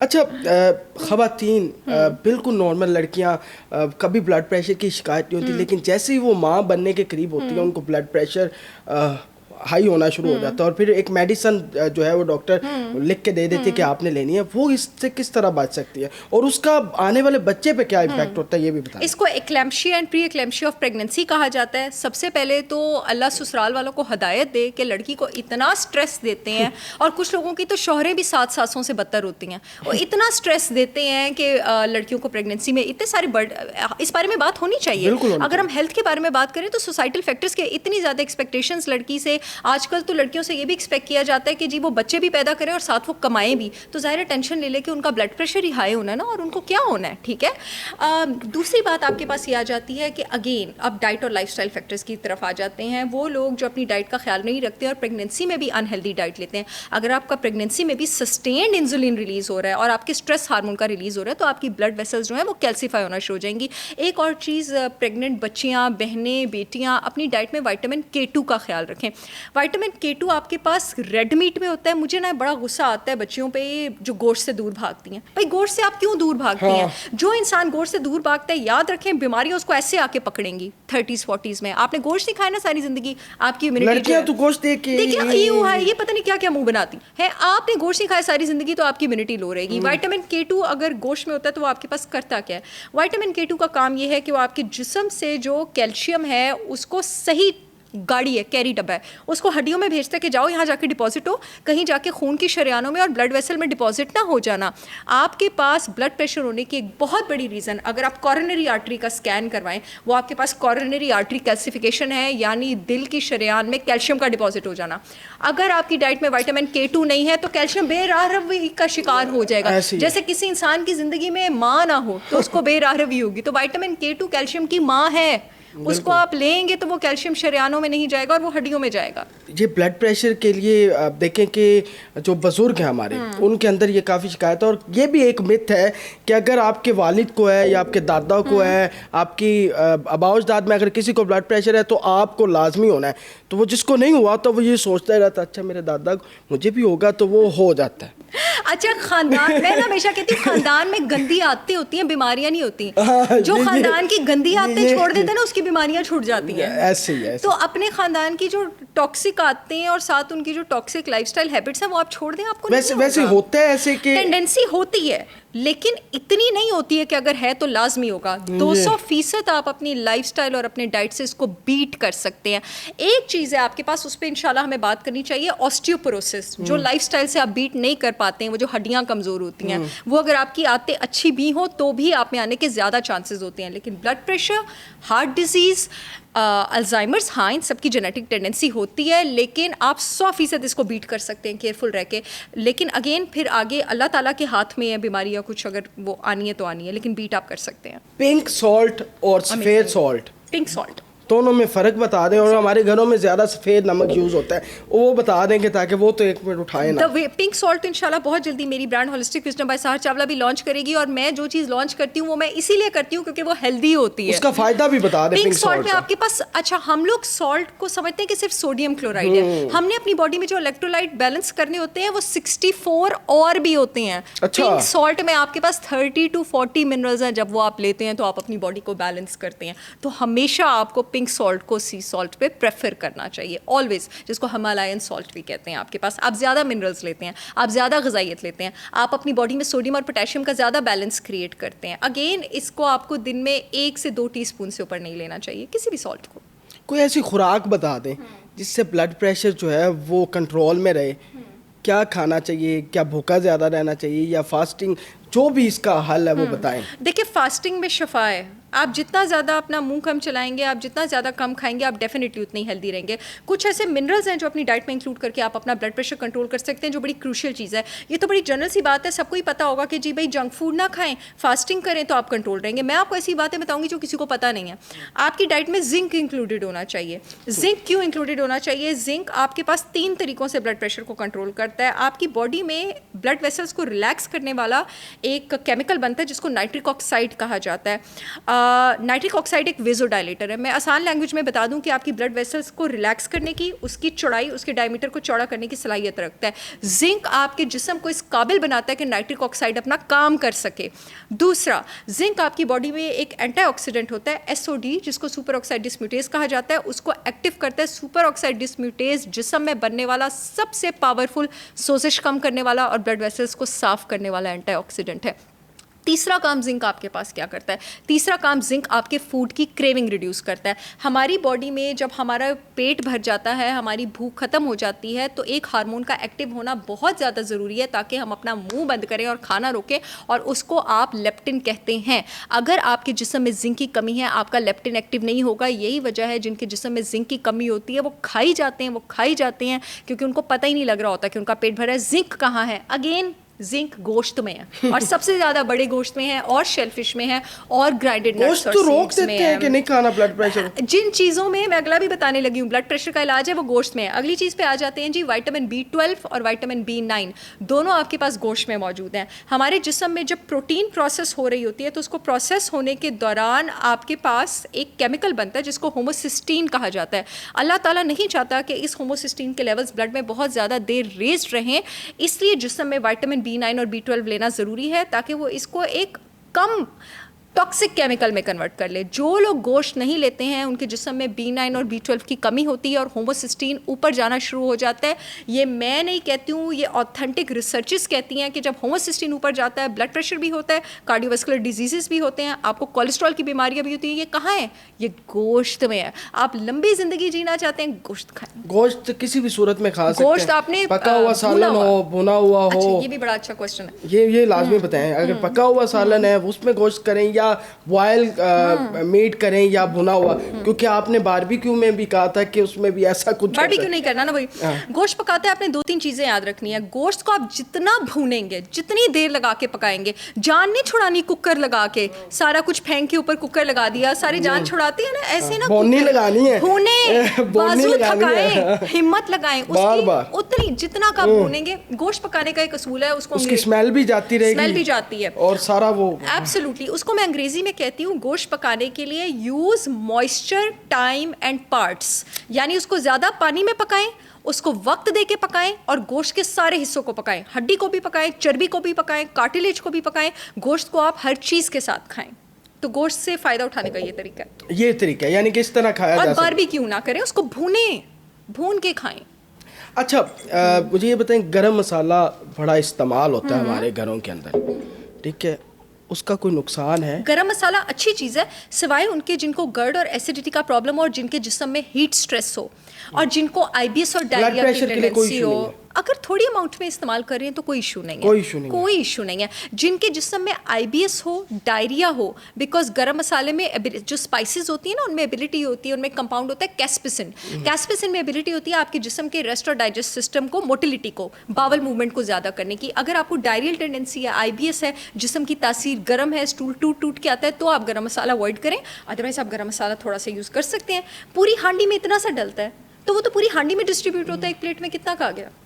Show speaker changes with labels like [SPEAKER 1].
[SPEAKER 1] अच्छा, ख़वातीन बिल्कुल नॉर्मल लड़कियां कभी ब्लड प्रेशर की शिकायत नहीं होती, लेकिन जैसे ही वो माँ बनने के करीब होती है उनको ब्लड प्रेशर हाई होना शुरू हो जाता है और फिर एक मेडिसिन जो है वो डॉक्टर लिख के दे देती है कि आपने लेनी है। वो इससे किस तरह बच सकती है और उसका आने वाले बच्चे पे क्या इफेक्ट होता है, ये भी बताएं।
[SPEAKER 2] इसको एक्लैम्पशिया एंड प्री एक्लैम्पशिया ऑफ प्रेगनेंसी कहा जाता है। सबसे पहले तो अल्लाह ससुराल वालों को हदायत दे कि लड़की को इतना स्ट्रेस देते हैं और कुछ लोगों की तो शौहरें भी सात सासों से बदतर होती हैं और इतना स्ट्रेस देते हैं कि लड़कियों को प्रेगनेंसी में इतने सारे इस बारे में बात होनी चाहिए। अगर हम हेल्थ के बारे में बात करें तो सोसाइटल फैक्टर्स के इतनी ज़्यादा एक्सपेक्टेशंस लड़की से, आजकल तो लड़कियों से ये भी एक्सपेक्ट किया जाता है कि जी वो बच्चे भी पैदा करें और साथ वो कमाएं भी, तो ज़ाहिर टेंशन ले लेके उनका ब्लड प्रेशर ही हाई होना है ना, और उनको क्या होना है। ठीक है। दूसरी बात आपके पास ये आ जाती है कि अगेन अब डाइट और लाइफस्टाइल फैक्टर्स की तरफ आ जाते हैं। वो लोग जो अपनी डाइट का ख्याल नहीं रखते और प्रेगनेंसी में भी अनहेल्दी डाइट लेते हैं। अगर आपका प्रेगनेंसी में भी सस्टेन्ड इंसुलिन रिलीज़ हो रहा है और आपके स्ट्रेस हार्मोन का रिलीज़ हो रहा है तो आपकी ब्लड वेसल्स जो है वो कैल्सीफाई होना शुरू हो जाएंगी। एक और चीज़, प्रेग्नेंट बच्चियाँ, बहनें, बेटियाँ अपनी डाइट में विटामिन K2 का ख्याल रखें। विटामिन K2 आपके पास रेड मीट में होता है। मुझे ना बड़ा गुस्सा आता है बच्चियों पे जो गोश्त से दूर भागती हैं। भाई गोश्त से आप क्यों दूर भागती हैं? जो इंसान गोश्त से दूर भागता है, याद रखें बीमारियां उसको ऐसे आके पकड़ेंगी 30s 40s में। आपने गोश्त नहीं खाया ना सारी जिंदगी, आपकी इम्यूनिटी
[SPEAKER 1] लड़कियां तो गोश्त देखिए
[SPEAKER 2] ये पता नहीं क्या क्या मुंह बनाती है। आपने गोश्त नहीं खाया सारी जिंदगी तो आपकी इम्यूनिटी लो रहेगी। विटामिन K2 अगर गोश्त में होता है तो वो आपके पास करता क्या है? विटामिन K2 का काम ये है कि वो आपके जिस्म से जो कैल्शियम है उसको सही गाड़ी है, कैरी डब्बा है, उसको हड्डियों में भेजता है कि जाओ यहाँ जाके डिपॉजिट हो, कहीं जाके खून की शरियानों में और ब्लड वेसल में डिपॉजिट ना हो जाना। आपके पास ब्लड प्रेशर होने की एक बहुत बड़ी रीज़न, अगर आप कॉरोनरी आर्टरी का स्कैन करवाएं, वो आपके पास कॉरोनरी आर्टरी कैल्सिफिकेशन है, यानी दिल की शरियान में कैल्शियम का डिपॉजिट हो जाना। अगर आपकी डाइट में विटामिन K2 नहीं है तो कैल्शियम बेरारवी का शिकार हो जाएगा। जैसे किसी इंसान की ज़िंदगी में माँ ना हो तो उसको बेरारवी होगी, तो विटामिन K2 कैल्शियम की माँ है, उसको आप लेंगे तो वो कैल्शियम शरियानों में नहीं जाएगा और वो हड्डियों में जाएगा।
[SPEAKER 1] ये ब्लड प्रेशर के लिए आप देखें कि जो बुजुर्ग हैं हमारे, उनके अंदर ये काफ़ी शिकायत है और ये भी एक मिथ है कि अगर आपके वालिद को है या आपके दादा को है, आपकी आबाउजदाद में अगर किसी को ब्लड प्रेशर है तो आपको लाजमी होना है। तो वो जिसको नहीं हुआ तो वो ये सोचता ही रहता अच्छा मेरे दादा को मुझे भी होगा, तो वो हो जाता है।
[SPEAKER 2] अच्छा, खानदान, मैं हमेशा कहती हूँ खानदान में गंदी आदतें होती हैं, बीमारियां नहीं होती। जो खानदान की गंदी आदतें छोड़ देते हैं ना उसकी बीमारियां छूट जाती हैं।
[SPEAKER 1] ऐसे ही
[SPEAKER 2] तो अपने खानदान की जो टॉक्सिक आदतें हैं और साथ उनकी जो टॉक्सिक लाइफस्टाइल हैबिट्स हैं वो आप छोड़ दें, आपको
[SPEAKER 1] वैसे होता है, ऐसे कि
[SPEAKER 2] टेंडेंसी होती है लेकिन इतनी नहीं होती है कि अगर है तो लाजमी होगा। 200% आप अपनी लाइफस्टाइल और अपने डाइट से इसको बीट कर सकते हैं। एक चीज़ है आपके पास, उस पर इंशाल्लाह हमें बात करनी चाहिए, ऑस्टियोपोरोसिस। जो लाइफस्टाइल से आप बीट नहीं कर पाते हैं, वो जो हड्डियां कमज़ोर होती हैं, वो अगर आपकी आदतें अच्छी भी हों तो भी आप में आने के ज़्यादा चांसेस होते हैं। लेकिन blood pressure, heart disease, Alzheimer's, हाँ, इन सबकी जेनेटिक टेंडेंसी होती है, लेकिन आप 100% इसको बीट कर सकते हैं केयरफुल रह के। लेकिन अगेन फिर आगे अल्लाह ताला के हाथ में है, बीमारियाँ कुछ अगर वो आनी है तो आनी है, लेकिन बीट आप कर सकते हैं।
[SPEAKER 1] पिंक सॉल्ट और सफ़ेद सॉल्ट,
[SPEAKER 2] पिंक सॉल्ट
[SPEAKER 1] दोनों में फ़र्क बता दें, और हमारे घरों में ज़्यादा सफ़ेद नमक यूज़ होता है वो बता देंगे ताकि वो तो एक मिनट उठाए ना।
[SPEAKER 2] पिंक सॉल्ट तो इंशाल्लाह बहुत जल्दी मेरी ब्रांड होलिस्टिक विजडम बाय सहर चावला भी लॉन्च करेगी, और मैं जो चीज़ लॉन्च करती हूँ वो मैं इसीलिए करती हूँ क्योंकि वो हेल्दी होती है।
[SPEAKER 1] उसका फ़ायदा भी बता दें।
[SPEAKER 2] पिंक सॉल्ट में आपके पास, अच्छा, हम लोग सॉल्ट को समझते हैं कि सिर्फ सोडियम क्लोराइड है। हमने अपनी बॉडी में जो इलेक्ट्रोलाइट बैलेंस करने होते हैं वो 64 और भी होते हैं। पिंक सॉल्ट में आपके पास 30 to 40 मिनरल्स हैं। जब वो आप लेते हैं तो आप अपनी बॉडी को बैलेंस करते हैं। तो हमेशा आपको पिंक सॉल्ट को सॉल्ट पे प्रेफर करना चाहिए ऑलवेज, जिसको हिमालयन सॉल्ट भी कहते हैं। आपके पास आप ज़्यादा मिनरल्स लेते हैं, आप ज़्यादा ग़िज़ाइयत लेते हैं, आप अपनी बॉडी में सोडियम और पोटेशियम का ज़्यादा बैलेंस क्रिएट करते हैं। अगेन इसको आपको दिन में 1 से 2 टीस्पून से ऊपर नहीं लेना चाहिए किसी भी सॉल्ट को।
[SPEAKER 1] कोई ऐसी खुराक बता दें जिससे ब्लड प्रेशर जो है वो कंट्रोल में रहे। क्या खाना चाहिए, क्या भूखा ज़्यादा रहना चाहिए या फास्टिंग, जो भी इसका हल है वो बताएं।
[SPEAKER 2] देखिए, फास्टिंग में शफा है। आप जितना ज़्यादा अपना मुंह कम चलाएंगे, आप जितना ज़्यादा कम खाएंगे, आप डेफिनेटली उतनी हेल्दी रहेंगे। कुछ ऐसे मिनरल्स हैं जो अपनी डाइट में इंक्लूड करके आप अपना ब्लड प्रेशर कंट्रोल कर सकते हैं, जो बड़ी क्रूशियल चीज़ है। ये तो बड़ी जनरल सी बात है, सबको ही पता होगा कि जी भाई जंक फूड ना खाएं, फास्टिंग करें तो आप कंट्रोल रहेंगे। मैं आपको ऐसी बातें बताऊंगी जो किसी को पता नहीं है। आपकी डाइट में जिंक इंक्लूडेड होना चाहिए। जिंक क्यों इंक्लूडेड होना चाहिए? जिंक आपके पास 3 तरीक़ों से ब्लड प्रेशर को कंट्रोल करता है। आपकी बॉडी में ब्लड वेसल्स को रिलैक्स करने वाला एक केमिकल बनता है जिसको नाइट्रिक ऑक्साइड कहा जाता है। नाइट्रिक ऑक्साइड एक वेजोडाइलेटर है। मैं आसान लैंग्वेज में बता दूं कि आपकी ब्लड वेसल्स को रिलैक्स करने की, उसकी चौड़ाई, उसके डायमीटर को चौड़ा करने की सलाहियत रखता है। जिंक आपके जिस्म को इस काबिल बनाता है कि नाइट्रिक ऑक्साइड अपना काम कर सके। दूसरा, जिंक आपकी बॉडी में एक एंटीऑक्सीडेंट होता है SOD, जिसको सुपर ऑक्साइड डिस्म्यूटेज कहा जाता है, उसको एक्टिव करता है। सुपर ऑक्साइड डिस्म्यूटेज जिस्म में बनने वाला सबसे पावरफुल सोजिश कम करने वाला और ब्लड वेसल्स को साफ करने वाला एंटीऑक्सीडेंट है। तीसरा काम जिंक आपके पास क्या करता है? तीसरा काम जिंक आपके फूड की क्रेविंग रिड्यूस करता है। हमारी बॉडी में जब हमारा पेट भर जाता है, हमारी भूख खत्म हो जाती है, तो एक हार्मोन का एक्टिव होना बहुत ज़्यादा ज़रूरी है ताकि हम अपना मुंह बंद करें और खाना रोकें, और उसको आप लेप्टिन कहते हैं। अगर आपके जिस्म में जिंक की कमी है, आपका लेप्टिन एक्टिव नहीं होगा। यही वजह है जिनके जिस्म में जिंक की कमी होती है वो खाई जाते हैं क्योंकि उनको पता ही नहीं लग रहा होता कि उनका पेट भरा है। जिंक कहाँ है? अगेन जिंक गोश्त में है, और सबसे ज्यादा बड़े गोश्त में है, और शेलफिश में है, और ग्राइंडेड नट्स
[SPEAKER 1] गोश्त
[SPEAKER 2] और
[SPEAKER 1] तो रोक
[SPEAKER 2] सीड्स में
[SPEAKER 1] देते हैं कि नहीं खाना ब्लड प्रेशर।
[SPEAKER 2] जिन चीज़ों में मैं अगला भी बताने लगी हूँ, ब्लड प्रेशर का इलाज है वो गोश्त में है। अगली चीज़ पे आ जाते हैं जी, विटामिन B12 और विटामिन B9 दोनों आपके पास गोश्त में मौजूद हैं। हमारे जिस्म में जब प्रोटीन प्रोसेस हो रही होती है तो उसको प्रोसेस होने के दौरान आपके पास एक केमिकल बनता है जिसको होमोसिस्टीन कहा जाता है। अल्लाह ताला नहीं चाहता कि इस होमोसिस्टीन के लेवल्स ब्लड में बहुत ज़्यादा देर रेज्ड रहें, इसलिए जिस्म में विटामिन B9 और B12 लेना ज़रूरी है ताकि वो इसको एक कम टॉक्सिक केमिकल में कन्वर्ट कर ले। जो लोग गोश्त नहीं लेते हैं उनके जिस्म में B9 और B12 की कमी होती है और होमोसिस्टीन ऊपर जाना शुरू हो जाता है। ये मैं नहीं कहती हूँ, ये ऑथेंटिक रिसर्चेस कहती हैं कि जब होमोसिस्टीन ऊपर जाता है ब्लड प्रेशर भी होता है, कार्डियोवास्कुलर डिजीजेस भी होते हैं, आपको कोलेस्ट्रॉल की बीमारियां भी होती हैं। ये कहाँ है? ये गोश्त में है। आप लंबी जिंदगी जीना चाहते हैं, गोश्त खाएं।
[SPEAKER 1] गोश्त किसी भी सूरत में खा सकते हैं।
[SPEAKER 2] गोश्त आपने
[SPEAKER 1] पका हुआ सालन हो, भुना हुआ हो।
[SPEAKER 2] अच्छा, ये भी बड़ा अच्छा क्वेश्चन है।
[SPEAKER 1] ये लाजमी बताएं। अगर पका हुआ सालन है उसमें गोश्त करें, या बॉयल मीट करें, या भुना हुआ, क्योंकि आपने बारबेक्यू में भी कहा था कि उसमें भी ऐसा कुछ
[SPEAKER 2] बारबेक्यू नहीं करना ना भाई। गोश्त पकाते हैं आपने 2-3 चीजें याद रखनी है। गोश्त को आप जितना भूनेंगे, जितनी देर लगा के पकाएंगे, जान नहीं छुड़ानी कुकर लगा के, सारा कुछ फेंक के ऊपर कुकर लगा दिया, सारी जान छुड़ाती है ना, ऐसे ना
[SPEAKER 1] बोनी लगानी है,
[SPEAKER 2] भूने, बाजू थकाएं, हिम्मत लगाएं,
[SPEAKER 1] बार-बार
[SPEAKER 2] उतनी जितना का भूनेंगे। गोश्त पकाने का एक असूल है, उसको
[SPEAKER 1] उसकी स्मेल भी जाती रहेगी,
[SPEAKER 2] स्मेल भी जाती है,
[SPEAKER 1] और सारा वो
[SPEAKER 2] एब्सोल्युटली। उसको मैं अंग्रेजी में कहती हूँ, गोश्त पकाने के लिए use moisture, time and parts, यानी उसको ज्यादा पानी में पकाएं, उसको वक्त दे के पकाएं, और गोश्त के सारे हिस्सों को पकाएं। हड्डी को भी पकाएं, चर्बी को भी पकाएं, कार्टिलेज को भी पकाएं। गोश्त को आप हर चीज के साथ खाएं। तो गोश्त से फायदा उठाने का ये तरीका है,
[SPEAKER 1] यानी कि इस तरह खाया जा सकता है।
[SPEAKER 2] और बारबेक्यू ना करें, उसको भून के खाएं।
[SPEAKER 1] अच्छा, मुझे ये बताएं, गरम मसाला बड़ा इस्तेमाल होता है हमारे घरों के अंदर, ठीक है, उसका कोई नुकसान है?
[SPEAKER 2] गरम मसाला अच्छी चीज़ है, सिवाय उनके जिनको गर्ड और एसिडिटी का प्रॉब्लम हो, और जिनके जिस्म में हीट स्ट्रेस हो, और जिनको IBS और डायरिया की टेंडेंसी हो। अगर थोड़ी अमाउंट में इस्तेमाल कर रहे हैं तो कोई इशू नहीं है, कोई इशू नहीं है। जिनके जिस्म में IBS हो, डायरिया हो, बिकॉज गरम मसाले में जो स्पाइसेस होती है ना, उनमें एबिलिटी होती है, उनमें कंपाउंड होता है कैस्पिसिन। कैस्पिसिन में एबिलिटी होती है आपके जिस्म के रेस्ट और डाइजेस्ट सिस्टम को, मोटिलिटी को, बावल मूवमेंट को ज़्यादा करने की। अगर आपको डायरियल टेंडेंसी है, IBS है, जिस्म की तासीर गर्म है, स्टूल टूट के आता है, तो आप गरम मसाला अवॉइड करें। अदरवाइज आप गरम मसाला थोड़ा सा यूज़ कर सकते हैं। पूरी हांडी में इतना सा डलता है, तो वो तो पूरी हांडी में डिस्ट्रीब्यूट होता है, एक प्लेट में कितना का आ गया।